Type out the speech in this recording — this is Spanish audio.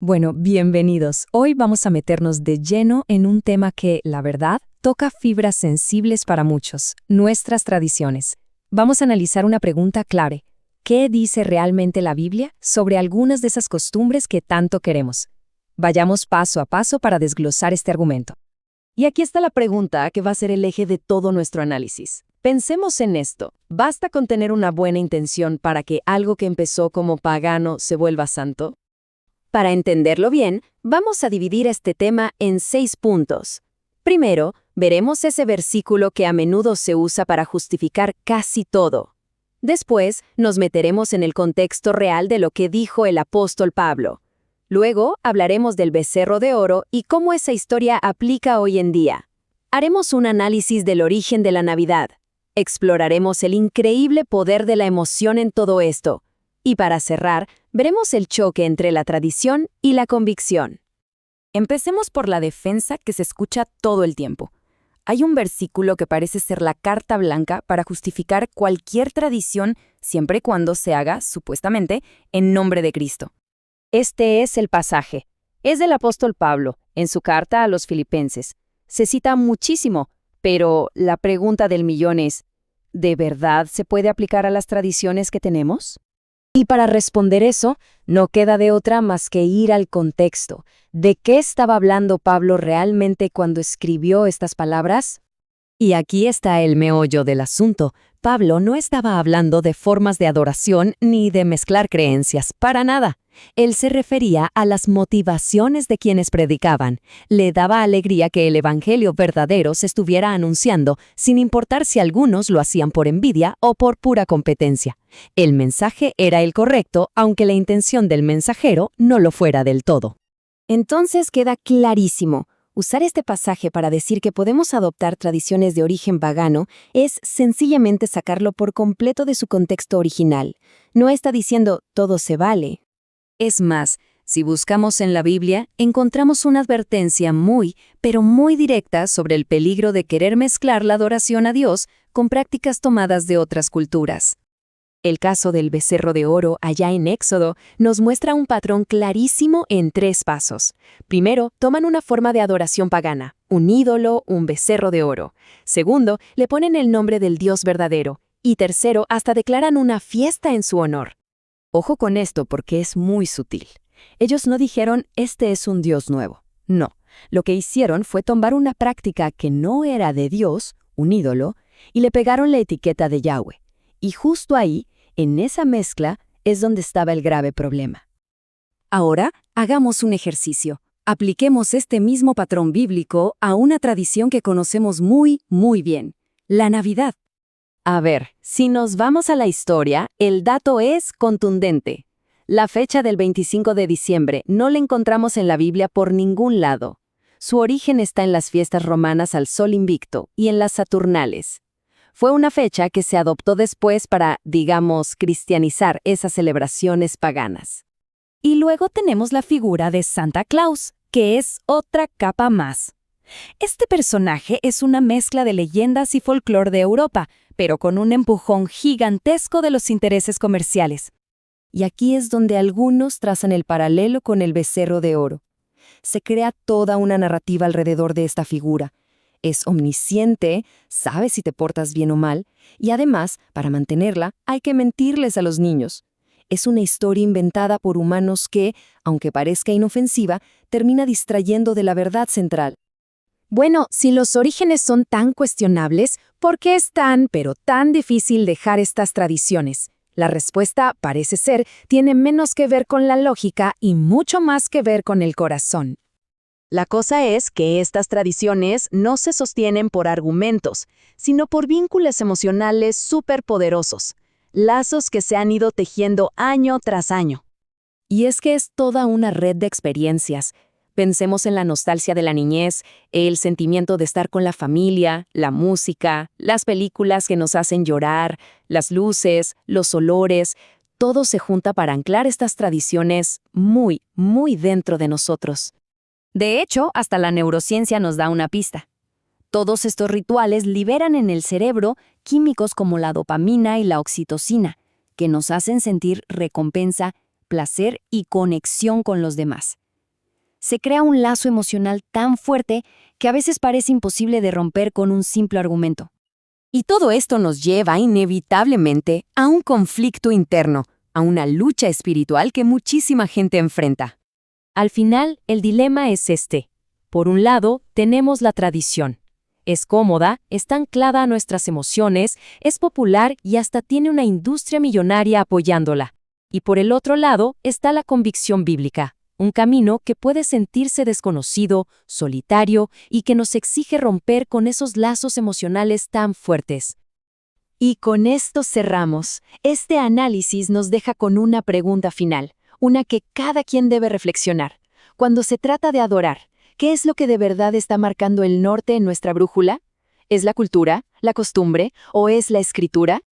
Bueno, bienvenidos. Hoy vamos a meternos de lleno en un tema que, la verdad, toca fibras sensibles para muchos, nuestras tradiciones. Vamos a analizar una pregunta clave. ¿Qué dice realmente la Biblia sobre algunas de esas costumbres que tanto queremos? Vayamos paso a paso para desglosar este argumento. Y aquí está la pregunta que va a ser el eje de todo nuestro análisis. Pensemos en esto. ¿Basta con tener una buena intención para que algo que empezó como pagano se vuelva santo? Para entenderlo bien, vamos a dividir este tema en 6 puntos. Primero, veremos ese versículo que a menudo se usa para justificar casi todo. Después, nos meteremos en el contexto real de lo que dijo el apóstol Pablo. Luego, hablaremos del becerro de oro y cómo esa historia aplica hoy en día. Haremos un análisis del origen de la Navidad. Exploraremos el increíble poder de la emoción en todo esto. Y para cerrar, veremos el choque entre la tradición y la convicción. Empecemos por la defensa que se escucha todo el tiempo. Hay un versículo que parece ser la carta blanca para justificar cualquier tradición siempre y cuando se haga, supuestamente, en nombre de Cristo. Este es el pasaje. Es del apóstol Pablo, en su carta a los Filipenses. Se cita muchísimo, pero la pregunta del millón es, ¿de verdad se puede aplicar a las tradiciones que tenemos? Y para responder eso, no queda de otra más que ir al contexto. ¿De qué estaba hablando Pablo realmente cuando escribió estas palabras? Y aquí está el meollo del asunto. Pablo no estaba hablando de formas de adoración ni de mezclar creencias, para nada. Él se refería a las motivaciones de quienes predicaban. Le daba alegría que el evangelio verdadero se estuviera anunciando, sin importar si algunos lo hacían por envidia o por pura competencia. El mensaje era el correcto, aunque la intención del mensajero no lo fuera del todo. Entonces queda clarísimo. Usar este pasaje para decir que podemos adoptar tradiciones de origen pagano es sencillamente sacarlo por completo de su contexto original. No está diciendo todo se vale. Es más, si buscamos en la Biblia, encontramos una advertencia pero muy directa sobre el peligro de querer mezclar la adoración a Dios con prácticas tomadas de otras culturas. El caso del becerro de oro allá en Éxodo nos muestra un patrón clarísimo en 3 pasos. Primero, toman una forma de adoración pagana, un ídolo, un becerro de oro. Segundo, le ponen el nombre del Dios verdadero. Y tercero, hasta declaran una fiesta en su honor. Ojo con esto porque es muy sutil. Ellos no dijeron, este es un Dios nuevo. No, lo que hicieron fue tomar una práctica que no era de Dios, un ídolo, y le pegaron la etiqueta de Yahweh. Y justo ahí, en esa mezcla, es donde estaba el grave problema. Ahora, hagamos un ejercicio. Apliquemos este mismo patrón bíblico a una tradición que conocemos muy bien, la Navidad. A ver, si nos vamos a la historia, el dato es contundente. La fecha del 25 de diciembre no la encontramos en la Biblia por ningún lado. Su origen está en las fiestas romanas al Sol Invicto y en las Saturnales. Fue una fecha que se adoptó después para, digamos, cristianizar esas celebraciones paganas. Y luego tenemos la figura de Santa Claus, que es otra capa más. Este personaje es una mezcla de leyendas y folclore de Europa, pero con un empujón gigantesco de los intereses comerciales. Y aquí es donde algunos trazan el paralelo con el becerro de oro. Se crea toda una narrativa alrededor de esta figura. Es omnisciente, sabe si te portas bien o mal, y además, para mantenerla, hay que mentirles a los niños. Es una historia inventada por humanos que, aunque parezca inofensiva, termina distrayendo de la verdad central. Bueno, si los orígenes son tan cuestionables, ¿por qué es tan difícil dejar estas tradiciones? La respuesta, parece ser, tiene menos que ver con la lógica y mucho más que ver con el corazón. La cosa es que estas tradiciones no se sostienen por argumentos, sino por vínculos emocionales superpoderosos, lazos que se han ido tejiendo año tras año. Y es que es toda una red de experiencias. Pensemos en la nostalgia de la niñez, el sentimiento de estar con la familia, la música, las películas que nos hacen llorar, las luces, los olores. Todo se junta para anclar estas tradiciones muy dentro de nosotros. De hecho, hasta la neurociencia nos da una pista. Todos estos rituales liberan en el cerebro químicos como la dopamina y la oxitocina, que nos hacen sentir recompensa, placer y conexión con los demás. Se crea un lazo emocional tan fuerte que a veces parece imposible de romper con un simple argumento. Y todo esto nos lleva inevitablemente a un conflicto interno, a una lucha espiritual que muchísima gente enfrenta. Al final, el dilema es este. Por un lado, tenemos la tradición. Es cómoda, está anclada a nuestras emociones, es popular y hasta tiene una industria millonaria apoyándola. Y por el otro lado está la convicción bíblica, un camino que puede sentirse desconocido, solitario y que nos exige romper con esos lazos emocionales tan fuertes. Y con esto cerramos. Este análisis nos deja con una pregunta final, una que cada quien debe reflexionar. Cuando se trata de adorar, ¿qué es lo que de verdad está marcando el norte en nuestra brújula? ¿Es la cultura, la costumbre o es la escritura?